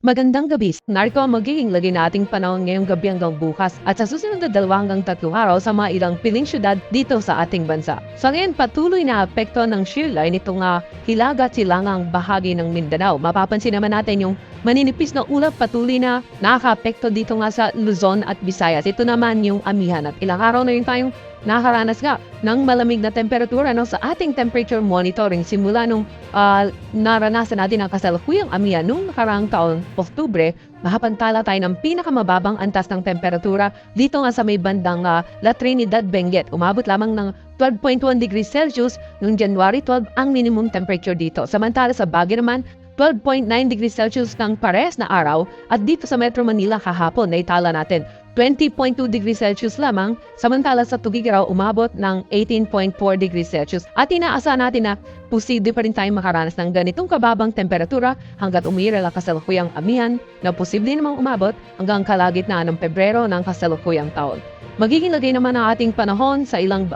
Magandang gabi. Narito ang magiging lagay nating panahon ngayong gabi hanggang bukas at sa susunod na 2 hanggang 3 araw sa mga ilang piling syudad dito sa ating bansa. Sa ngayon, patuloy na apekto ng shear line itong hilaga at silangang bahagi ng Mindanao. Mapapansin naman natin yung maninipis na ulap patuloy na nakaka-apekto dito nga sa Luzon at Visayas. Ito naman yung amihan at ilang araw na rin tayong nakaranas nga ng malamig na temperatura sa ating temperature monitoring simula nung naranasan natin ang kasalukuyang amihan nung nakaraang taon, Oktubre. Mahapantala tayo ng pinakamababang antas ng temperatura dito nga sa may bandang La Trinidad, Benguet. Umabot lamang ng 12.1 degrees Celsius noong January 12 ang minimum temperature dito. Samantala sa Baguio naman, 12.9 degrees Celsius ng pares na araw at dito sa Metro Manila kahapon na itala natin 20.2 degrees Celsius lamang, samantala sa Tugigaraw umabot ng 18.4 degrees Celsius. At inaasahan natin na posible pa rin tayong makaranas ng ganitong kababang temperatura hanggat umiiral ang kasalukuyang amihan na posible namang umabot hanggang kalagitnaan ng Pebrero ng kasalukuyang taon. Magiging lagay naman ang ating panahon sa ilang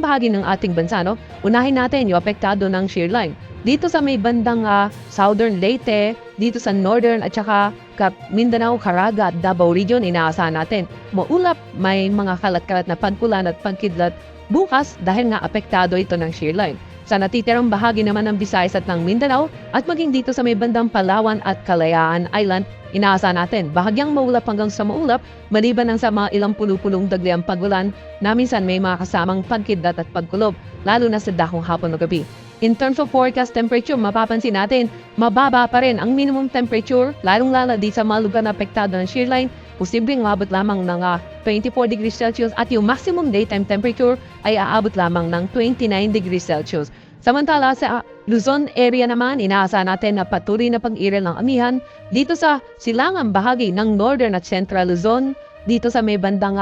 bahagi ng ating bansa. Unahin natin yung apektado ng shear line. Dito sa may bandang Southern Leyte, dito sa Northern at saka Mindanao, Caraga at Davao Region, inaasahan natin maulap, may mga kalat-kalat na pagkulan at pagkidlat bukas dahil nga apektado ito ng shear line. Sa natitirang bahagi naman ng Visayas at ng Mindanao at maging dito sa may bandang Palawan at Kalayaan Island, inaasahan natin bahagyang maulap hanggang sa maulap maliban ng sa mga ilang pulupulong dagliang pagulan na minsan may mga kasamang pagkidlat at pagkulob lalo na sa dakong hapon o gabi. In terms of forecast temperature, mapapansin natin mababa pa rin ang minimum temperature lalong-lalo di sa mga lugar na apektado ng shear line. Posibleng umabot lamang ng 24 degrees Celsius at yung maximum daytime temperature ay aabot lamang ng 29 degrees Celsius. Samantala sa Luzon area naman, inaasahan natin na patuloy na pag-iral ng amihan dito sa silangang bahagi ng Northern at Central Luzon. Dito sa may bandang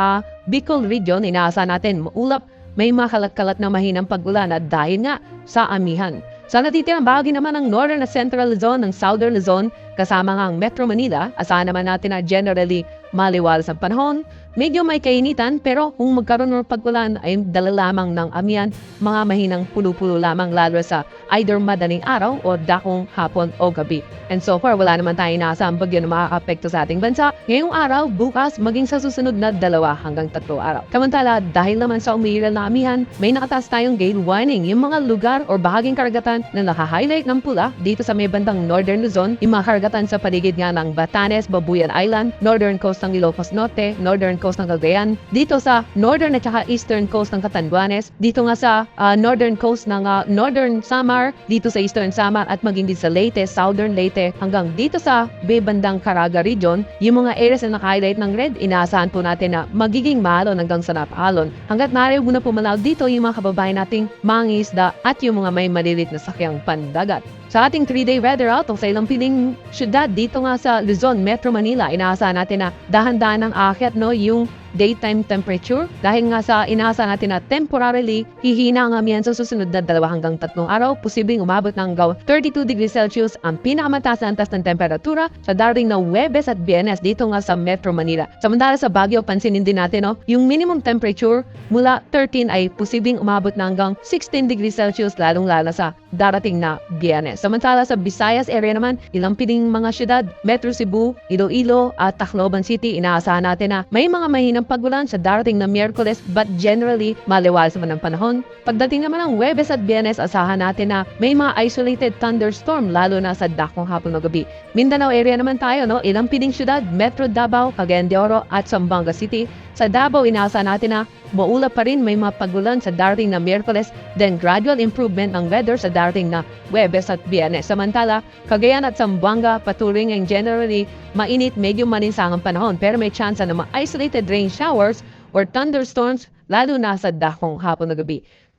Bicol Region, inaasahan natin maulap, may mga kalat-kalat na mahinang pag-ulan at dahil nga sa amihan. Sa natitirang bahagi naman ng Northern at Central Luzon, ng Southern Luzon, kasama nga ang Metro Manila, asahan naman natin na generally maliwalas ang panahon. Medyo may kainitan pero kung magkaroon ng pag-ulan ay dala lamang ng amihan, mga mahinang pulo-pulo lamang lalo sa either madaling araw o dakong hapon o gabi. And so far, wala naman tayong inaasahang bagyo na makaka-apekto sa ating bansa ngayong araw, bukas, maging sa susunod na 2 hanggang 3 araw. Samantala, dahil naman sa umiiral na amihan, may nakataas tayong gale warning. Yung mga lugar o bahaging karagatan na naka-highlight ng pula dito sa may bandang Northern Luzon, yung mga karagatan sa paligid nga ng Batanes, Babuyan Island, Northern Coast ng Ilocos Norte, Northern Coast ng Cagayan, dito sa Northern at saka Eastern Coast ng Catanduanes, dito nga sa Northern Coast ng Northern Samar, dito sa Eastern Samar at maging din sa Leyte, Southern Leyte, hanggang dito sa Bay bandang Caraga Region, yung mga areas na naka-highlight ng red, inaasahan po natin na magiging maalon hanggang sa napaalon. Hanggat narinig na pumalaw dito yung mga kababayan nating mangingisda at yung mga may malilit na sakyang pandagat. Sa ating 3-day weather outlook sa ilang piling syudad dito nga sa Luzon, Metro Manila, inaasahan natin na dahan-dahan ng aakyat yung daytime temperature dahil nga sa inaasahan natin na temporarily hihina ang amihan sa susunod na 2 hanggang 3 araw, posibleng umabot ng 32 degrees Celsius ang pinakamataas na antas ng temperatura sa darating na Huwebes at Biyernes dito nga sa Metro Manila. Samantala sa Baguio, pansinin din natin yung minimum temperature mula 13 ay posibleng umabot na hanggang 16 degrees Celsius lalong-lalo sa darating na Biyernes. Samantala sa Visayas area naman, ilang piling mga syudad, Metro Cebu, Iloilo at Tacloban City, inaasahan natin na may mga mahinang pagulan sa darating na Miyerkules but generally maliwalas naman ang panahon. Pagdating naman ng Huwebes at Biyernes, asahan natin na may mga isolated thunderstorm lalo na sa dakong hapon o gabi. Mindanao area naman tayo, ilang piling syudad, Metro Davao, Cagayan de Oro at Zamboanga City. Sa Davao, inaasahan natin na maulap pa rin, may mga pagulan sa darating na Miyerkules, then gradual improvement ng weather sa darating na Huwebes at Biyernes. Samantala, Cagayan at Zamboanga patuloy ng generally mainit, medyo maninsangang panahon pero may chance na mga isolated rain showers or thunderstorms lalo na sa dakong hapon na gabi.